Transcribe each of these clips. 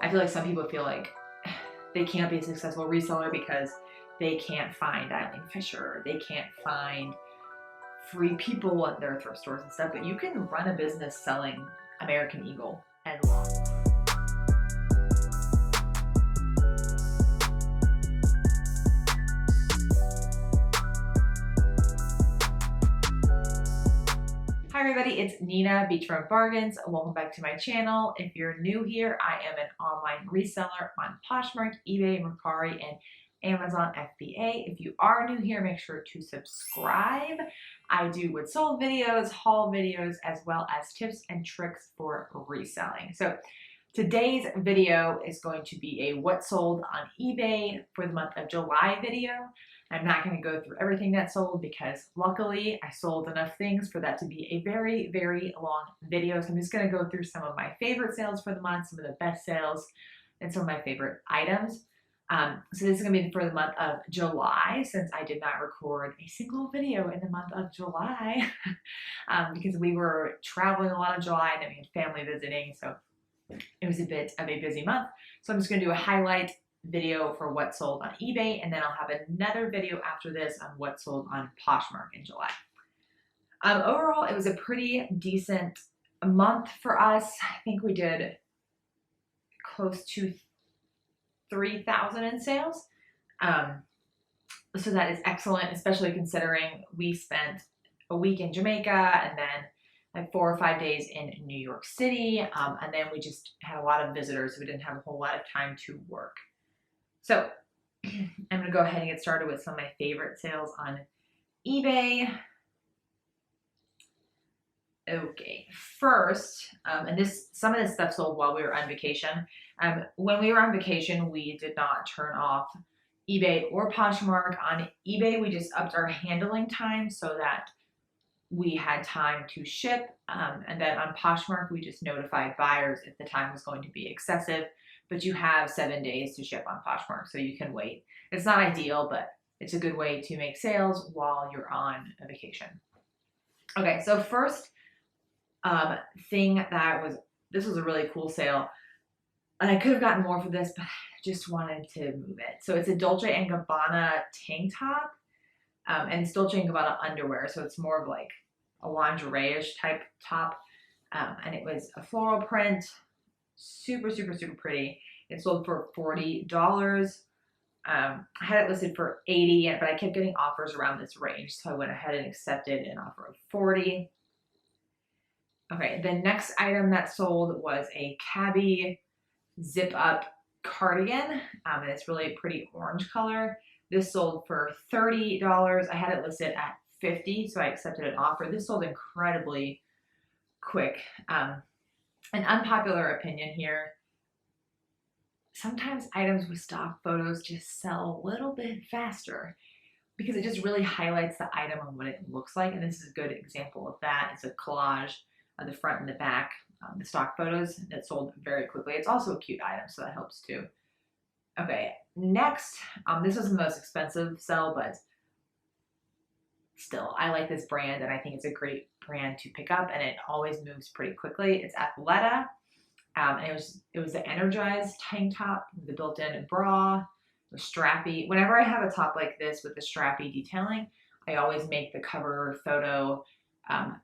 I feel like some people feel like they can't be a successful reseller because they can't find Eileen Fisher, they can't find free people at their thrift stores and stuff, but you can run a business selling American Eagle and long. Hi everybody, it's Nina, Beachfront Bargains. Welcome back to my channel. If you're new here, I am an online reseller on Poshmark, eBay, Mercari, and Amazon FBA. If you are new here, make sure to subscribe. I do what sold videos, haul videos, as well as tips and tricks for reselling. So today's video is going to be a what sold on eBay for the month of July video. I'm not going to go through everything that sold because luckily I sold enough things for that to be a very, very long video. So I'm just going to go through some of my favorite sales for the month, some of the best sales, and some of my favorite items. So this is going to be for the month of July, since I did not record a single video in the month of July because we were traveling a lot of July and then we had family visiting. So it was a bit of a busy month. So I'm just going to do a highlight video for what sold on eBay, and then I'll have another video after this on what sold on Poshmark in July. Overall, it was a pretty decent month for us. I think we did close to 3,000 in sales. So that is excellent, especially considering we spent a week in Jamaica and then like 4 or 5 days in New York City. And then we just had a lot of visitors, so we didn't have a whole lot of time to work. So I'm going to go ahead and get started with some of my favorite sales on eBay. Okay, first, and some of this stuff sold while we were on vacation. When we were on vacation, we did not turn off eBay or Poshmark. On eBay, we just upped our handling time so that we had time to ship. And then on Poshmark, we just notified buyers if the time was going to be excessive. But you have 7 days to ship on Poshmark, so you can wait. It's not ideal, but it's a good way to make sales while you're on a vacation. Okay, so first thing this was a really cool sale. And I could have gotten more for this, but I just wanted to move it. So it's a Dolce & Gabbana tank top, and it's Dolce & Gabbana underwear, so it's more of like a lingerie-ish type top. And it was a floral print. Super, super, super pretty. It sold for $40. I had it listed for $80, but I kept getting offers around this range, so I went ahead and accepted an offer of $40. Okay, the next item that sold was a cabbie zip-up cardigan, and it's really a pretty orange color. This sold for $30. I had it listed at $50, so I accepted an offer. This sold incredibly quick. An unpopular opinion here, sometimes items with stock photos just sell a little bit faster because it just really highlights the item and what it looks like. And this is a good example of that. It's a collage of the front and the back, the stock photos that sold very quickly. It's also a cute item, so that helps too. Okay, next, this was the most expensive sell, but still, I like this brand and I think it's a great brand to pick up, and it always moves pretty quickly. It's Athleta, and it was the energized tank top with the built-in bra, the strappy. Whenever I have a top like this with the strappy detailing, I always make the cover photo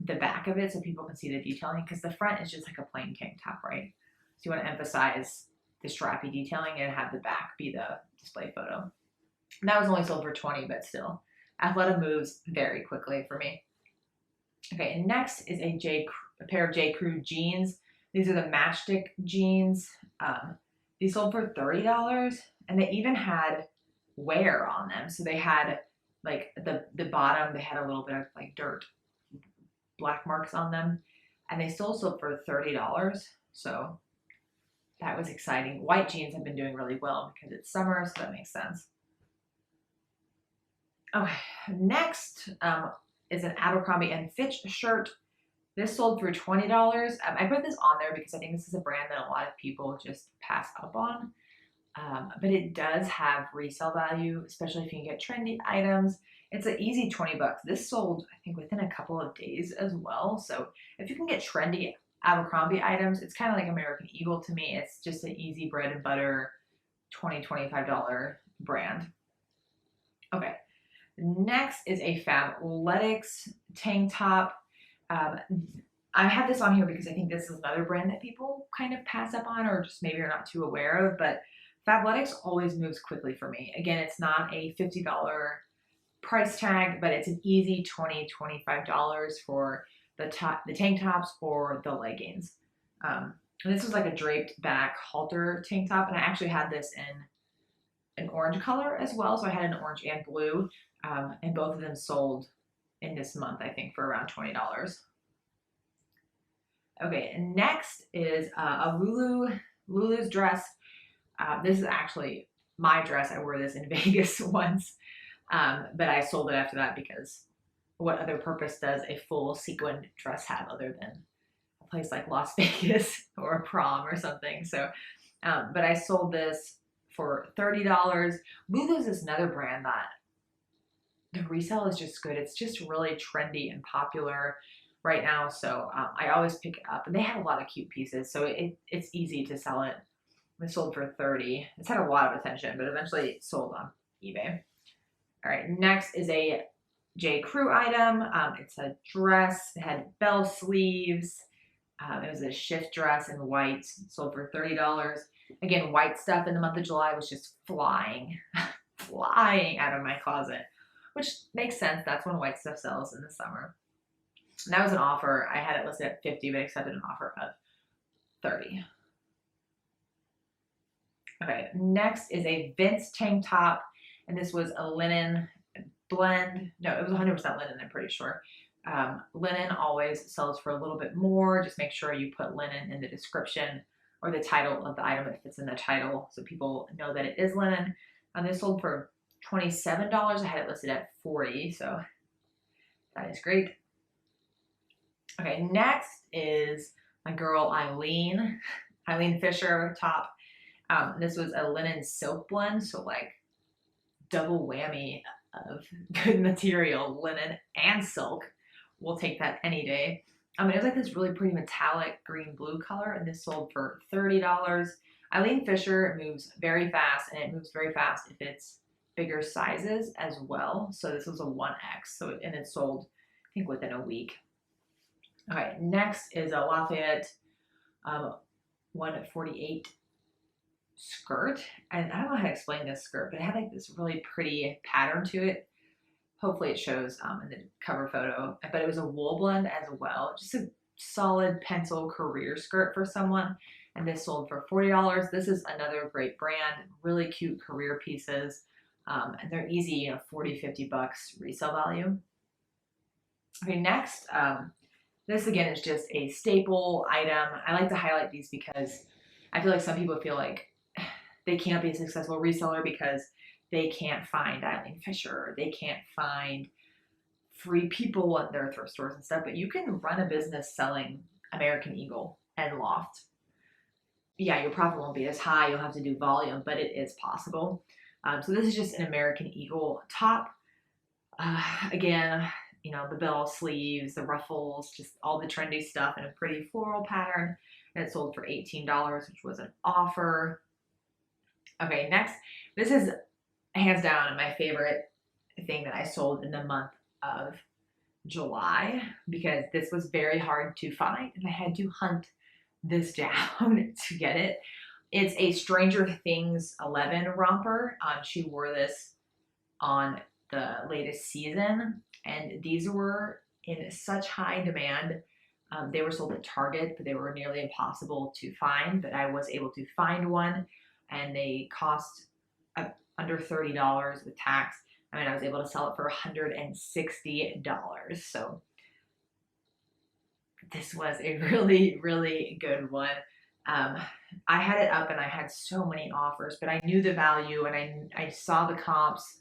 the back of it so people can see the detailing, because the front is just like a plain tank top, right? So you want to emphasize the strappy detailing and have the back be the display photo. And that was only sold for $20, but still, Athleta moves very quickly for me. Okay, and next is a pair of J. Crew jeans. These are the matchstick jeans. These sold for $30, and they even had wear on them. So they had like the bottom, they had a little bit of like dirt, black marks on them, and they still sold for $30. So that was exciting. White jeans have been doing really well because it's summer, so that makes sense. Okay, next is an Abercrombie & Fitch shirt. This sold for $20. I put this on there because I think this is a brand that a lot of people just pass up on. But it does have resale value, especially if you can get trendy items. It's an easy 20 bucks. This sold, I think, within a couple of days as well. So if you can get trendy Abercrombie items. It's kind of like American Eagle to me. It's just an easy bread and butter $25 brand. Okay, next is a Fabletics tank top. Um, I have this on here because I think this is another brand that people kind of pass up on or just maybe are not too aware of, but Fabletics always moves quickly for me. Again, it's not a $50 price tag, but it's an easy $25 for the tank tops or the leggings. And this was like a draped back halter tank top, and I actually had this in an orange color as well. So I had an orange and blue, and both of them sold in this month, I think, for around $20. Okay, and next is a Lulu's dress. This is actually my dress. I wore this in Vegas once, but I sold it after that because what other purpose does a full sequined dress have other than a place like Las Vegas or a prom or something? So, but I sold this for $30. Lulu's is another brand that the resale is just good. It's just really trendy and popular right now. So I always pick it up, and they have a lot of cute pieces. So it's easy to sell it. It sold for $30. It's had a lot of attention, but eventually it sold on eBay. All right, next is a J. Crew item. It's a dress. It had bell sleeves. It was a shift dress in white. It sold for $30. Again, white stuff in the month of July was just flying, flying out of my closet, which makes sense. That's when white stuff sells in the summer. And that was an offer. I had it listed at $50, but accepted an offer of $30. Okay, next is a Vince tank top, and this was a linen blend. No, it was 100% linen, I'm pretty sure. Linen always sells for a little bit more. Just make sure you put linen in the description or the title of the item if it's in the title so people know that it is linen. And this sold for $27. I had it listed at $40, so that is great. Okay, next is my girl Eileen Fisher top. This was a linen silk blend, so like double whammy of good material, linen and silk. We'll take that any day. It was like this really pretty metallic green blue color, and this sold for $30. Eileen Fisher moves very fast, and it moves very fast if it's bigger sizes as well. So this was a 1X, and it sold, I think, within a week. All right, next is a Lafayette 148 skirt, and I don't know how to explain this skirt, but it had like this really pretty pattern to it. Hopefully it shows in the cover photo, but it was a wool blend as well. Just a solid pencil career skirt for someone, and this sold for $40. This is another great brand, really cute career pieces, and they're easy, $40-50 resale value. Okay, next, this again is just a staple item. I like to highlight these because I feel like some people feel like they can't be a successful reseller because they can't find Eileen Fisher, they can't find Free People at their thrift stores and stuff, but you can run a business selling American Eagle and Loft. Yeah, your profit won't be as high, you'll have to do volume, but it is possible. So this is just an American Eagle top. Again, the bell sleeves, the ruffles, just all the trendy stuff in a pretty floral pattern. And it sold for $18, which was an offer. Okay, next, this is hands down my favorite thing that I sold in the month of July because this was very hard to find and I had to hunt this down to get it. It's a Stranger Things 11 romper. She wore this on the latest season, and these were in such high demand. They were sold at Target, but they were nearly impossible to find, but I was able to find one, and they cost under $30 with tax. I was able to sell it for $160. So this was a really, really good one. I had it up and I had so many offers, but I knew the value and I saw the comps.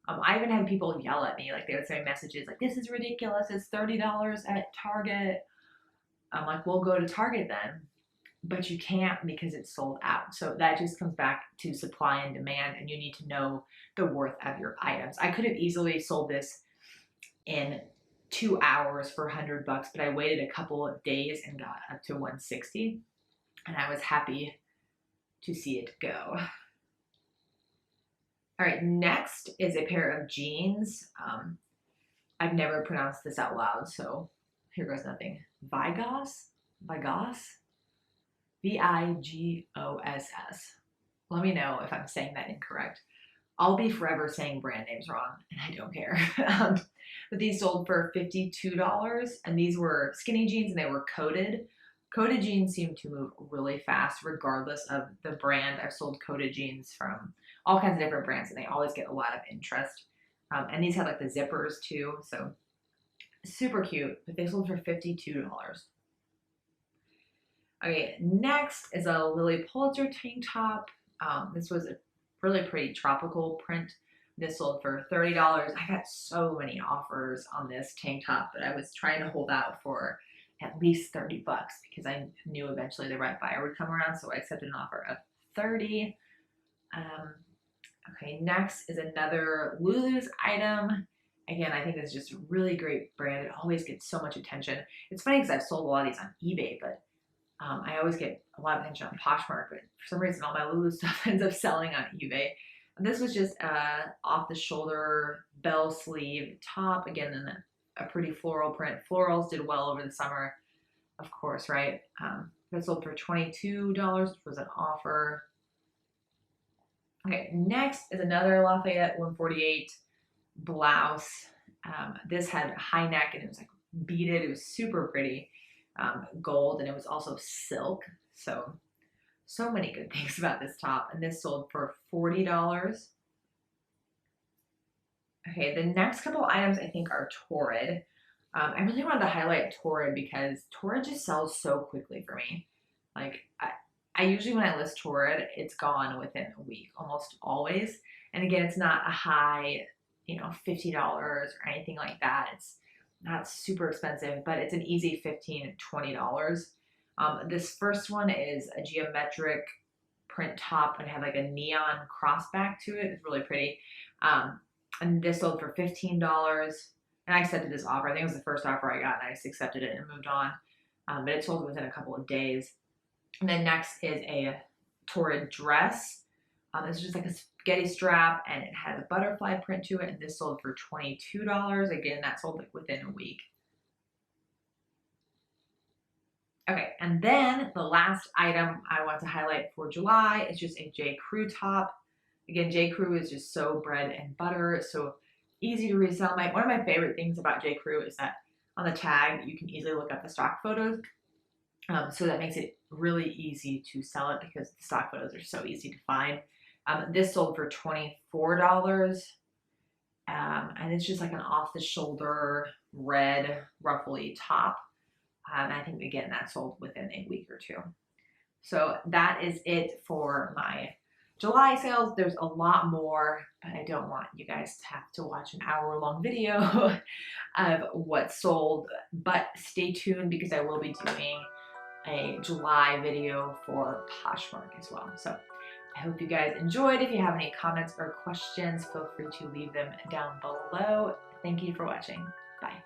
I even had people yell at me, like they would send messages like, this is ridiculous, it's $30 at Target. I'm like, we'll go to Target then. But you can't because it's sold out. So that just comes back to supply and demand, and you need to know the worth of your items. I could have easily sold this in 2 hours for $100, but I waited a couple of days and got up to 160, and I was happy to see it go. All right, next is a pair of jeans. I've never pronounced this out loud, so here goes nothing. Vigos? Vigos? Let me know if I'm saying that incorrect. I'll be forever saying brand names wrong, and I don't care. But these sold for $52, and these were skinny jeans, and they were coated. Coated jeans seem to move really fast, regardless of the brand. I've sold coated jeans from all kinds of different brands, and they always get a lot of interest. And these had like the zippers too, so super cute. But they sold for $52. Okay, next is a Lily Pulitzer tank top. This was a really pretty tropical print. This sold for $30. I got so many offers on this tank top, but I was trying to hold out for at least $30 because I knew eventually the right buyer would come around, so I accepted an offer of $30. Okay, next is another Lulu's item. Again, I think this is just a really great brand. It always gets so much attention. It's funny because I've sold a lot of these on eBay, but I always get a lot of attention on Poshmark, but for some reason all my Lulu stuff ends up selling on eBay. And this was just off the shoulder bell sleeve top, again in a pretty floral print. Florals did well over the summer, of course, right? That sold for $22, which was an offer. Okay, next is another Lafayette 148 blouse. This had high neck and it was like beaded. It was super pretty. Gold, and it was also silk. So many good things about this top, and this sold for $40. Okay, the next couple items I think are Torrid. I really wanted to highlight Torrid because Torrid just sells so quickly for me. Like I usually, when I list Torrid, it's gone within a week, almost always. And again, it's not a high, $50 or anything like that. It's not super expensive, but it's an easy $15, $20. This first one is a geometric print top and had like a neon crossback to it. It's really pretty. And this sold for $15. And I accepted this offer. I think it was the first offer I got, and I just accepted it and moved on. But it sold within a couple of days. And then next is a Torrid dress. It's just like a spaghetti strap, and it has a butterfly print to it, and this sold for $22. Again, that sold like within a week. Okay, and then the last item I want to highlight for July is just a J. Crew top. Again, J. Crew is just so bread and butter. It's so easy to resell. One of my favorite things about J. Crew is that on the tag, you can easily look up the stock photos. So that makes it really easy to sell it because the stock photos are so easy to find. This sold for $24. And it's just like an off-the-shoulder red ruffly top. And I think, again, that sold within a week or two. So that is it for my July sales. There's a lot more, but I don't want you guys to have to watch an hour-long video of what sold. But stay tuned because I will be doing a July video for Poshmark as well. So I hope you guys enjoyed. If you have any comments or questions, feel free to leave them down below. Thank you for watching. Bye.